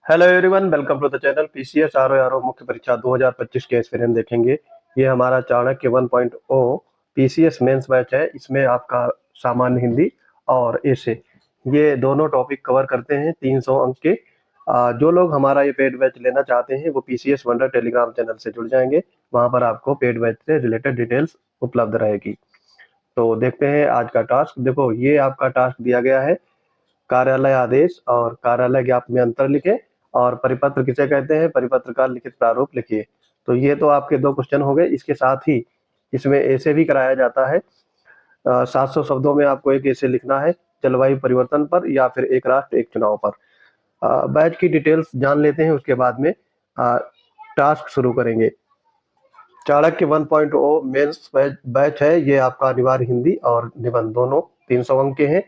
Hello everyone, welcome to the channel. PCS RO मुख्य परीक्षा 2025 के एक्सपीरियंस देखेंगे। ये हमारा चाणक्य 1.0 पीसीएस मेंस बैच है। इसमें आपका सामान्य हिंदी और ऐसे ये दोनों टॉपिक कवर करते हैं। 300 अंक के। जो लोग हमारा ये पेड बैच लेना चाहते हैं वो पीसीएस वंडर टेलीग्राम चैनल से जुड़ जाएंगे। वहां पर आपको पेड बैच से रिलेटेड डिटेल्स उपलब्ध रहेगी। तो देखते हैं आज का टास्क। देखो, ये आपका टास्क दिया गया है। कार्यालय आदेश और कार्यालय ज्ञाप में अंतर लिखे और परिपत्र किसे कहते हैं, परिपत्र का लिखित प्रारूप लिखिए। तो ये तो आपके दो क्वेश्चन हो गए। इसके साथ ही इसमें ऐसे भी कराया जाता है। 700 शब्दों में आपको एक ऐसे लिखना है जलवायु परिवर्तन पर या फिर एक राष्ट्र एक चुनाव पर। बैच की डिटेल्स जान लेते हैं, उसके बाद में टास्क शुरू करेंगे। चाणक्य 1.0 मेंस बैच है। ये आपका अनिवार्य हिंदी और निबंध दोनों 300 अंक के हैं।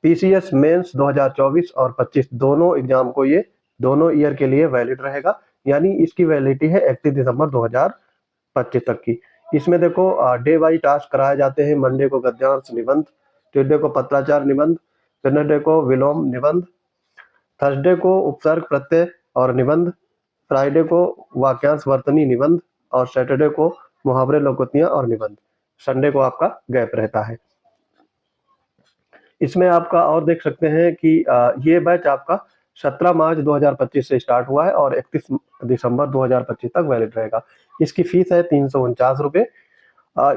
पीसीएस मेंस 2024 और 25 दोनों एग्जाम को ये दोनों ईयर के लिए वैलिड रहेगा। यानी इसकी वैलिडिटी है 31 दिसंबर 2025 तक की। इसमें देखो, डे वाइज टास्क कराए जाते हैं। मंडे को गद्यांश निबंध, ट्यूसडे को पत्राचार निबंध, वेडनेसडे को विलोम निबंध, थर्सडे को उपसर्ग प्रत्यय और निबंध, फ्राइडे को वाक्यांश वर्तनी निबंध और सैटरडे को मुहावरे लोकोक्तियां और निबंध। संडे को आपका गैप रहता है। इसमें आपका और देख सकते हैं कि ये बैच आपका 17 मार्च 2025 से स्टार्ट हुआ है और 31 दिसंबर 2025 तक वैलिड रहेगा। इसकी फीस है 349 रुपये।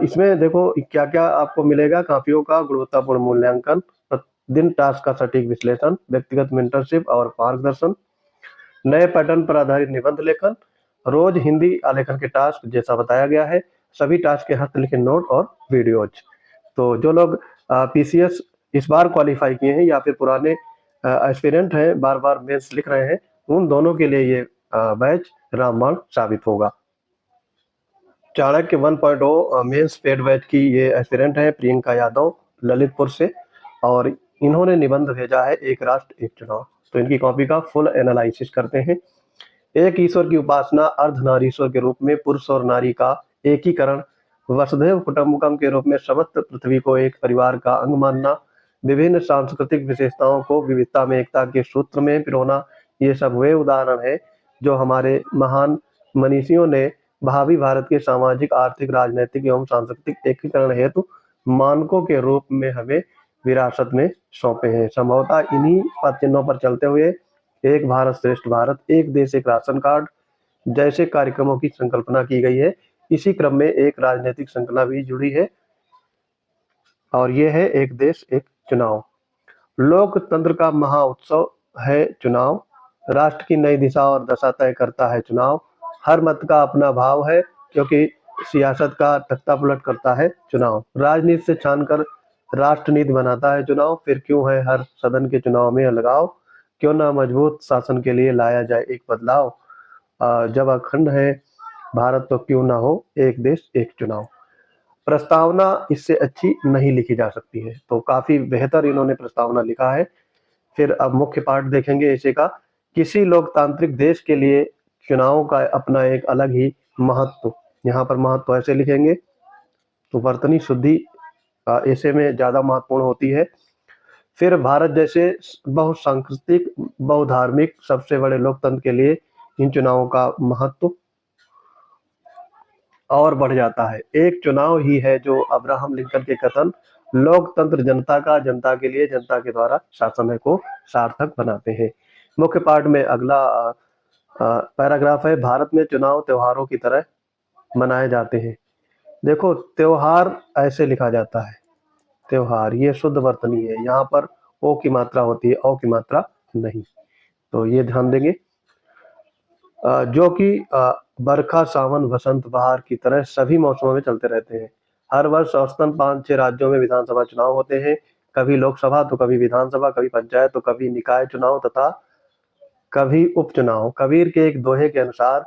इसमें देखो क्या क्या आपको मिलेगा। कापियों का गुणवत्तापूर्ण मूल्यांकन, प्रतिदिन टास्क का सटीक विश्लेषण, व्यक्तिगत मेंटरशिप और मार्गदर्शन, नए पैटर्न पर आधारित निबंध लेखन, रोज हिंदी आलेखन के टास्क जैसा बताया गया है, सभी टास्क के हस्तलिखित नोट और वीडियोज। तो जो लोग पीसीएस इस बार क्वालिफाई किए हैं या फिर पुराने एस्पिरेंट हैं, बार बार मेंस लिख रहे हैं, उन दोनों के लिए ये बैच रामबाण साबित होगा। चाणक्य 1.0 मेंस पेड बैच की ये एस्पिरेंट है प्रियंका यादव, ललितपुर से। और इन्होंने निबंध भेजा है एक राष्ट्र एक चुनाव। तो इनकी कॉपी का फुल एनालिसिस करते हैं। एक ईश्वर की उपासना, अर्धनारीश्वर के रूप में पुरुष और नारी का एकीकरण, वसुधैव कुटुंबकम के रूप में समस्त पृथ्वी को एक परिवार का अंग मानना, विभिन्न सांस्कृतिक विशेषताओं को विविधता में एकता के सूत्र में पिरोना, ये सब वे उदाहरण हैं जो हमारे महान मनीषियों ने भावी भारत के सामाजिक, आर्थिक, राजनैतिक एवं सांस्कृतिक एकीकरण हेतु मानकों के रूप में हमें विरासत में सौंपे हैं। संभवतः इन्हीं पद चिन्हों पर चलते हुए एक भारत श्रेष्ठ भारत, एक देश एक राशन कार्ड जैसे कार्यक्रमों की संकल्पना की गई है। इसी क्रम में एक राजनीतिक संकल्पना भी जुड़ी है और ये है एक देश एक चुनाव। लोकतंत्र का महा उत्सव है चुनाव। राष्ट्र की नई दिशा और दशा तय करता है चुनाव। हर मत का अपना भाव है क्योंकि सियासत का तख्ता पलट करता है चुनाव। राजनीति से छानकर राष्ट्र नीति बनाता है चुनाव। फिर क्यों है हर सदन के चुनाव में अलगाव, क्यों ना मजबूत शासन के लिए लाया जाए एक बदलाव। जब अखंड है भारत तो क्यों ना हो एक देश एक चुनाव। प्रस्तावना इससे अच्छी नहीं लिखी जा सकती है। तो काफी बेहतर इन्होंने प्रस्तावना लिखा है। फिर अब मुख्य पार्ट देखेंगे इसे का। किसी लोकतांत्रिक देश के लिए चुनाव का अपना एक अलग ही महत्व। यहाँ पर महत्व ऐसे लिखेंगे तो वर्तनी शुद्धि ऐसे में ज्यादा महत्वपूर्ण होती है। फिर भारत जैसे बहुसांस्कृतिक बहुधार्मिक सबसे बड़े लोकतंत्र के लिए इन चुनावों का महत्व और बढ़ जाता है। एक चुनाव ही है जो अब्राहम लिंकन के कथन लोकतंत्र जनता का, जनता के लिए, जनता के द्वारा शासन को सार्थक बनाते हैं। मुख्य पार्ट में अगला पैराग्राफ है। भारत में चुनाव त्योहारों की तरह मनाए जाते हैं। देखो, त्योहार ऐसे लिखा जाता है। त्योहार ये शुद्ध वर्तनी है। यहाँ पर ओ की मात्रा होती है, औ की मात्रा नहीं। तो ये ध्यान देंगे। जो कि बरखा, सावन, बसंत, बहार की तरह सभी मौसमों में चलते रहते हैं। हर वर्ष औसतन 5-6 राज्यों में विधानसभा चुनाव होते हैं। कभी लोकसभा तो कभी विधानसभा, कभी पंचायत तो कभी निकाय चुनाव तथा कभी उपचुनाव। कबीर के एक दोहे के अनुसार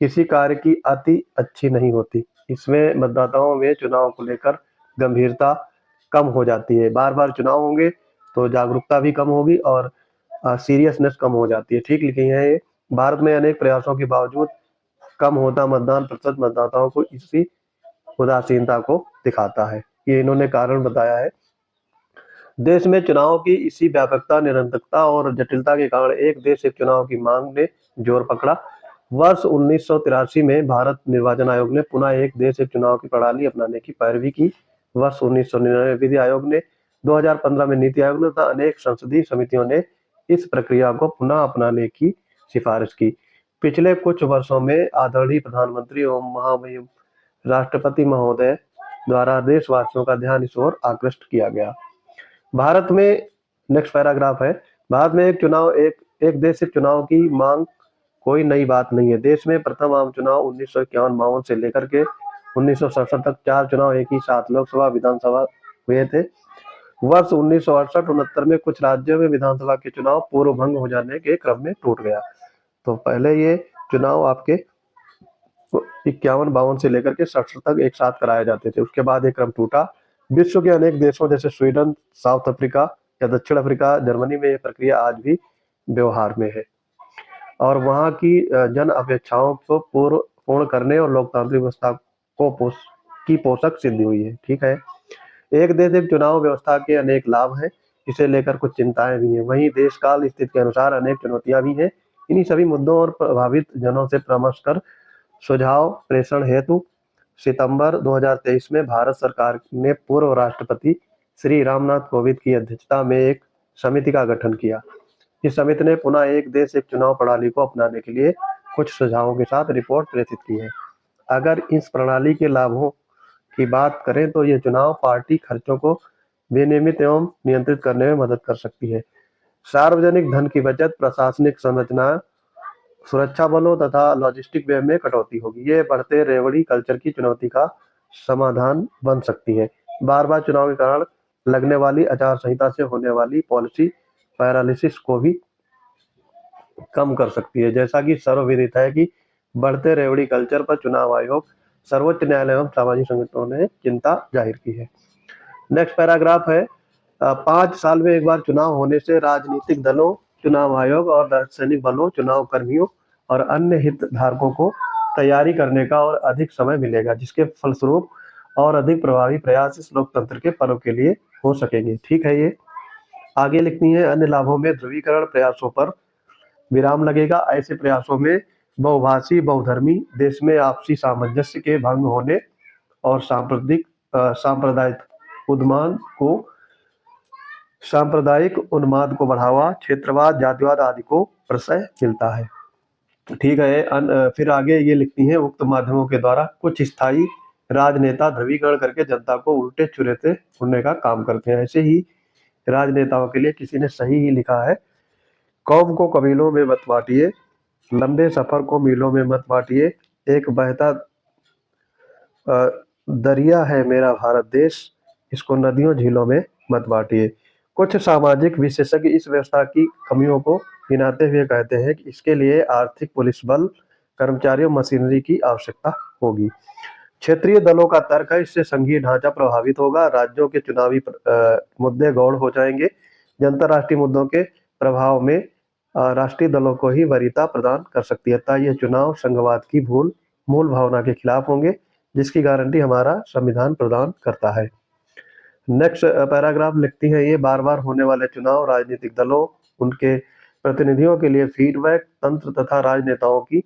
किसी कार्य की अति अच्छी नहीं होती। इसमें मतदाताओं में चुनाव को लेकर गंभीरता कम हो जाती है। बार बार चुनाव होंगे तो जागरूकता भी कम होगी और सीरियसनेस कम हो जाती है। ठीक लिखी है ये। भारत में अनेक प्रयासों के बावजूद कम होता मतदान प्रतिशत मतदाताओं को इसी उदासीनता को दिखाता है। ये इन्होंने कारण बताया है। देश में चुनाव की इसी व्यापकता, निरंतरता और जटिलता के कारण एक देश एक चुनाव की मांग ने जोर पकड़ा। वर्ष 1983 में भारत निर्वाचन आयोग ने पुनः एक देश एक चुनाव की प्रणाली अपनाने की पैरवी की। वर्ष 1999 विधि आयोग ने, 2015 में नीति आयोग ने तथा अनेक संसदीय समितियों ने इस प्रक्रिया को पुनः अपनाने की सिफारिश की। पिछले कुछ वर्षों में आदरणीय प्रधानमंत्री एवं महामहिम राष्ट्रपति महोदय द्वारा देशवासियों का ध्यान इस ओर आकृष्ट किया गया। भारत में, नेक्स्ट पैराग्राफ है, भारत में एक देश एक चुनाव की मांग कोई नई बात नहीं है। देश में प्रथम आम चुनाव 1951-52 से लेकर के 1967 तक 4 चुनाव एक ही साथ लोकसभा विधानसभा हुए थे। वर्ष 1968-69 में कुछ राज्यों में विधानसभा के चुनाव पूर्व भंग हो जाने के क्रम में टूट गया। तो पहले ये चुनाव आपके 51-52 से लेकर के 67 तक एक साथ कराए जाते थे, उसके बाद ये क्रम टूटा। विश्व के अनेक देशों जैसे स्वीडन, साउथ अफ्रीका या दक्षिण अफ्रीका, जर्मनी में ये प्रक्रिया आज भी व्यवहार में है और वहाँ की जन अपेक्षाओं को पूर्ण करने और लोकतांत्रिक व्यवस्था को पोषक सिद्ध हुई है। ठीक है, एक देश एक चुनाव व्यवस्था के अनेक लाभ हैं, इसे लेकर कुछ चिंताएं भी हैं। वहीं देश काल स्थिति के अनुसार अनेक चुनौतियां भी हैं। इन्हीं सभी मुद्दों और प्रभावित जनों से परामर्श कर सुझाव प्रेषण हेतु सितंबर 2023 में भारत सरकार ने पूर्व राष्ट्रपति श्री रामनाथ कोविंद की अध्यक्षता में एक समिति का गठन किया। इस समिति ने पुनः एक देश एक चुनाव प्रणाली को अपनाने के लिए कुछ सुझावों के साथ रिपोर्ट प्रेषित की है। अगर इस प्रणाली के लाभों की बात करें तो ये चुनाव पार्टी खर्चों को विनियमित एवं नियंत्रित करने में मदद कर सकती है। सार्वजनिक धन की बचत, प्रशासनिक संरचना, सुरक्षा बलों तथा लॉजिस्टिक व्यय में कटौती होगी। ये बढ़ते रेवड़ी कल्चर की चुनौती का समाधान बन सकती है। बार बार चुनाव के कारण लगने वाली आचार संहिता से होने वाली पॉलिसी पैरालिसिस को भी कम कर सकती है। जैसा कि सर्वविदित है कि बढ़ते रेवड़ी कल्चर पर चुनाव आयोग, सर्वोच्च न्यायालय एवं सामाजिक संगठनों ने चिंता जाहिर की है। नेक्स्ट पैराग्राफ है, 5 साल में एक बार चुनाव होने से राजनीतिक दलों, चुनाव आयोग और अर्धसैनिक बलों, चुनाव कर्मियों और अन्य हितधारकों को तैयारी करने का और अधिक समय मिलेगा, जिसके फलस्वरूप और अधिक प्रभावी प्रयास इस लोकतंत्र के पर्व के लिए हो सकेंगे। ठीक है, ये आगे लिखनी है, अन्य लाभों में ध्रुवीकरण प्रयासों पर विराम लगेगा। ऐसे प्रयासों में बहुभाषी, बहुधर्मी देश में आपसी सामंजस्य के भंग होने और सांप्रदायिक उन्माद को बढ़ावा, क्षेत्रवाद, जातिवाद आदि को प्रश्रय मिलता है। ठीक है, फिर आगे ये लिखती हैं, उक्त माध्यमों के द्वारा कुछ स्थायी राजनेता ध्रुवीकरण करके जनता को उल्टे चुरेते उड़ने का काम करते हैं। ऐसे ही राजनेताओं के लिए किसी ने सही ही लिखा है, कौम को कबीलों में मत बांटिए, लंबे सफर को मीलों में मत बांटिए, एक बहता दरिया है मेरा भारत देश, इसको नदियों झीलों में मत बांटिए। कुछ सामाजिक विशेषज्ञ इस व्यवस्था की कमियों को गिनाते हुए कहते हैं कि इसके लिए आर्थिक, पुलिस बल, कर्मचारियों, मशीनरी की आवश्यकता होगी। क्षेत्रीय दलों का तर्क है, इससे संघीय ढांचा प्रभावित होगा, राज्यों के चुनावी मुद्दे गौड़ हो जाएंगे, जनता राष्ट्रीय मुद्दों के प्रभाव में राष्ट्रीय दलों को ही वरीयता प्रदान कर सकती है। अतः यह चुनाव संघवाद की मूल भावना के खिलाफ होंगे, जिसकी गारंटी हमारा संविधान प्रदान करता है। नेक्स्ट पैराग्राफ लिखती है, ये बार बार होने वाले चुनाव राजनीतिक दलों, उनके प्रतिनिधियों के लिए फीडबैक तंत्र तथा राजनेताओं की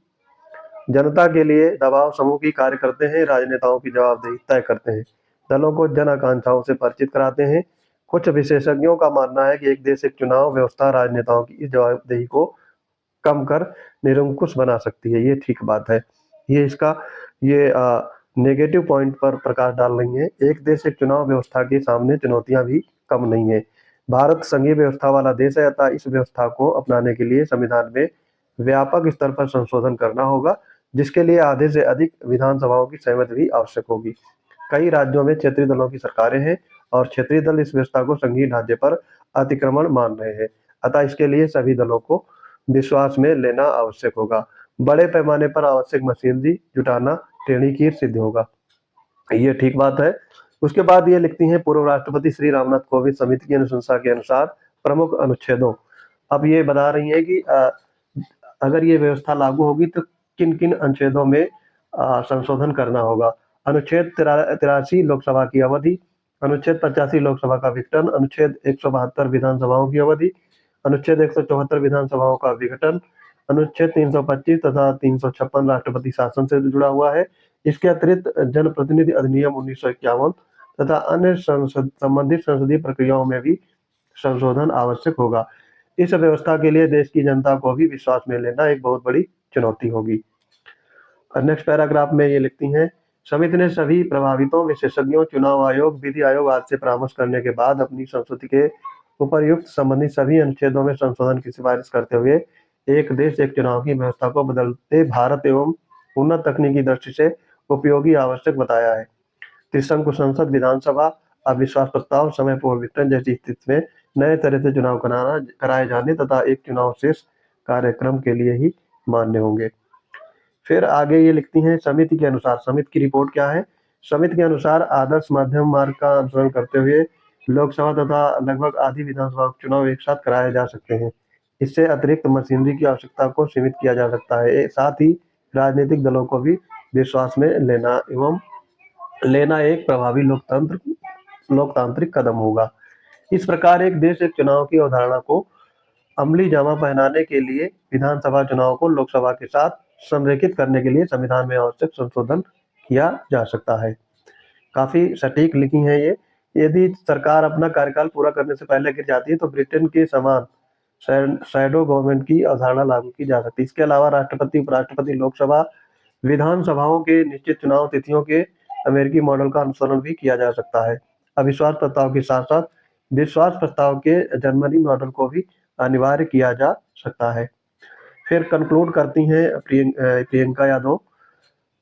जनता के लिए दबाव समूह की कार्य करते हैं, राजनेताओं की जवाबदेही तय करते हैं, दलों को जन आकांक्षाओं से परिचित कराते हैं। कुछ विशेषज्ञों का मानना है कि एक देश एक चुनाव व्यवस्था राजनेताओं की इस जवाबदेही को कम कर निरंकुश बना सकती है। ये ठीक बात है। ये नेगेटिव पॉइंट पर प्रकाश डाल रही है। एक देश एक चुनाव व्यवस्था के सामने चुनौतियां भी कम नहीं है। भारत संघीय व्यवस्था वाला देश है, अतः इस व्यवस्था को अपनाने के लिए संविधान में व्यापक स्तर पर संशोधन करना होगा, जिसके लिए आधे से अधिक विधानसभाओं की सहमति भी आवश्यक होगी। कई राज्यों में क्षेत्रीय दलों की सरकारें हैं और क्षेत्रीय दल इस व्यवस्था को संघीय ढांचे पर अतिक्रमण मान रहे हैं, अतः इसके लिए सभी दलों को विश्वास में लेना आवश्यक होगा। बड़े पैमाने पर आवश्यक मशीनरी जुटाना टेढ़ी सिद्ध होगा। ये ठीक बात है। उसके बाद ये लिखती हैं, पूर्व राष्ट्रपति श्री रामनाथ कोविंद समिति की अनुशंसा के अनुसार प्रमुख अनुच्छेदों, अब ये बता रही है कि अगर ये व्यवस्था लागू होगी तो किन किन अनुच्छेदों में संशोधन करना होगा। अनुच्छेद 83 लोकसभा की अवधि, अनुच्छेद 85 लोकसभा का विघटन, अनुच्छेद 172 विधानसभाओं की अवधि, अनुच्छेद 174 विधानसभाओं का विघटन, अनुच्छेद 325 तथा 356 राष्ट्रपति शासन से जुड़ा हुआ है। इसके अतिरिक्त जनप्रतिनिधि अधिनियम 1951 तथा अन्य संबंधित संसदीय प्रक्रियाओं में भी संशोधन आवश्यक होगा। इस व्यवस्था के लिए देश की जनता को भी विश्वास में लेना एक बहुत बड़ी चुनौती होगी। नेक्स्ट पैराग्राफ में ये लिखती हैं, समिति ने सभी प्रभावितों, विशेषज्ञों, चुनाव आयोग, विधि आयोग आदि से परामर्श करने के बाद अपनी संस्तुति के उपर्युक्त संबंधित सभी अनुच्छेदों में संशोधन की सिफारिश करते हुए एक देश एक चुनाव की व्यवस्था को बदलते भारत एवं उन्नत तकनीकी दृष्टि से उपयोगी आवश्यक बताया है। त्रिशंकु संसद, विधानसभा, अविश्वास प्रस्ताव, समय पूर्व विघटन जैसी स्थिति में नए तरह से चुनाव कराए जाने तथा एक चुनाव शेष कार्यक्रम के लिए ही मान्य होंगे। फिर आगे ये लिखती हैं, समिति के अनुसार, समिति की रिपोर्ट क्या है? समिति के अनुसार आदर्श मध्यम मार्ग का अनुसरण करते हुए लोकसभा तथा लगभग आधी विधानसभा चुनाव एक साथ कराए जा सकते हैं। इससे अतिरिक्त मशीनरी की आवश्यकता को सीमित किया जा सकता है। साथ ही राजनीतिक दलों को भी विश्वास में लेना एक प्रभावी लोकतांत्रिक कदम होगा। इस प्रकार एक देश एक चुनाव की अवधारणा को अमली जामा पहनाने के लिए विधानसभा चुनाव को लोकसभा के साथ संरेखित करने के लिए संविधान में आवश्यक संशोधन किया जा सकता है। काफी सटीक लिखी हैं ये। यदि सरकार अपना कार्यकाल पूरा करने से पहले गिर जाती है तो ब्रिटेन के समान शैडो गवर्नमेंट की अवधारणा लागू की जा सकती है। इसके अलावा राष्ट्रपति, उपराष्ट्रपति, लोकसभा, विधानसभाओं के निश्चित चुनाव तिथियों के अमेरिकी मॉडल का अनुसरण भी किया जा सकता है। अविश्वास प्रस्ताव के साथ साथ विश्वास प्रस्ताव के जर्मनी मॉडल को भी अनिवार्य किया जा सकता है। फिर कंक्लूड करती हैं प्रियंका यादव,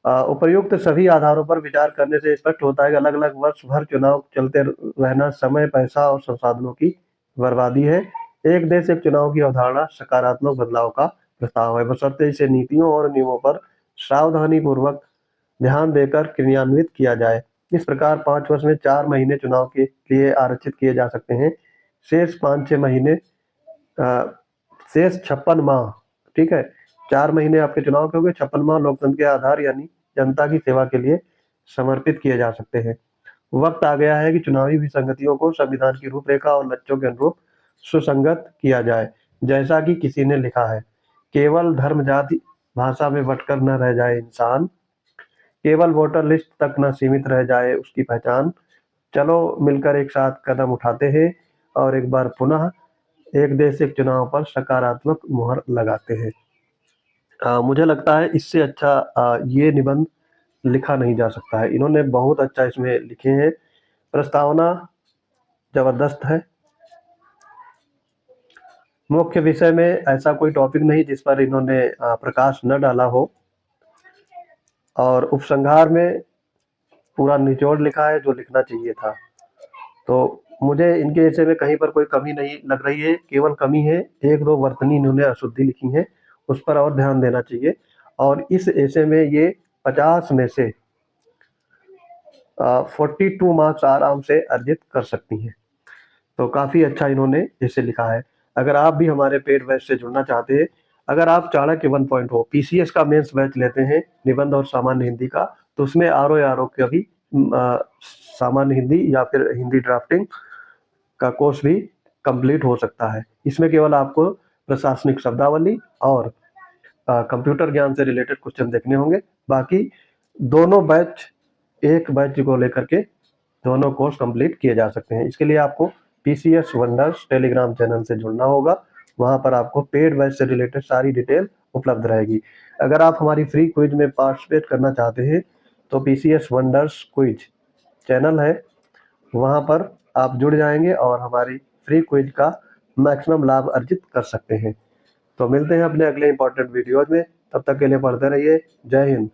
उपर्युक्त सभी आधारों पर विचार करने से स्पष्ट होता है कि अलग अलग वर्ष भर चुनाव चलते रहना समय, पैसा और संसाधनों की बर्बादी है। एक देश एक चुनाव की अवधारणा सकारात्मक बदलाव का प्रस्ताव है, बशर्ते इसे नीतियों और नियमों पर सावधानी पूर्वक ध्यान देकर क्रियान्वित किया जाए। इस प्रकार 5 वर्ष में 4 महीने चुनाव के लिए आरक्षित किए जा सकते हैं। शेष 5-6 महीने शेष 56 माह, ठीक है, 4 महीने आपके चुनाव के हो गए, 56 माह लोकतंत्र के आधार यानी जनता की सेवा के लिए समर्पित किए जा सकते हैं। वक्त आ गया है कि चुनावी विसंगतियों को संविधान की रूपरेखा और लक्ष्यों के अनुरूप सुसंगत किया जाए। जैसा कि किसी ने लिखा है, केवल धर्म, जाति, भाषा में बंटकर न रह जाए इंसान, केवल वोटर लिस्ट तक न सीमित रह जाए उसकी पहचान। चलो मिलकर एक साथ कदम उठाते हैं और एक बार पुनः एक देश एक चुनाव पर सकारात्मक मुहर लगाते हैं। मुझे लगता है इससे अच्छा ये निबंध लिखा नहीं जा सकता है। इन्होंने बहुत अच्छा इसमें लिखे हैं। प्रस्तावना जबरदस्त है। मुख्य विषय में ऐसा कोई टॉपिक नहीं जिस पर इन्होंने प्रकाश न डाला हो, और उपसंहार में पूरा निचोड़ लिखा है जो लिखना चाहिए था। तो मुझे इनके ऐसे में कहीं पर कोई कमी नहीं लग रही है। केवल कमी है 1-2 वर्तनी इन्होंने अशुद्धि लिखी है, उस पर और ध्यान देना चाहिए। और इस ऐसे में ये 50 में से 42 मार्क्स आराम से अर्जित कर सकती हैं। तो काफ़ी अच्छा इन्होंने इसे लिखा है। अगर आप भी हमारे पेड बैच से जुड़ना चाहते हैं, अगर आप चाणक्य 1.0 पीसीएस का मेंस बैच लेते हैं, निबंध और सामान्य हिंदी का, तो उसमें आरओ का भी सामान्य हिंदी या फिर हिंदी ड्राफ्टिंग का कोर्स भी कंप्लीट हो सकता है। इसमें केवल आपको प्रशासनिक शब्दावली और कंप्यूटर ज्ञान से रिलेटेड क्वेश्चन देखने होंगे। बाकी दोनों बैच, एक बैच को लेकर के दोनों कोर्स कंप्लीट किए जा सकते हैं। इसके लिए आपको पीसीएस वंडर्स टेलीग्राम चैनल से जुड़ना होगा। वहां पर आपको पेड बैच से रिलेटेड सारी डिटेल उपलब्ध रहेगी। अगर आप हमारी फ्री क्विज में पार्टिसिपेट करना चाहते हैं तो पीसीएस वंडर्स क्विज चैनल है, वहां पर आप जुड़ जाएंगे और हमारी फ्री क्विज का मैक्सिमम लाभ अर्जित कर सकते हैं। तो मिलते हैं अपने अगले इंपॉर्टेंट वीडियोज में। तब तक के लिए पढ़ते रहिए। जय हिंद।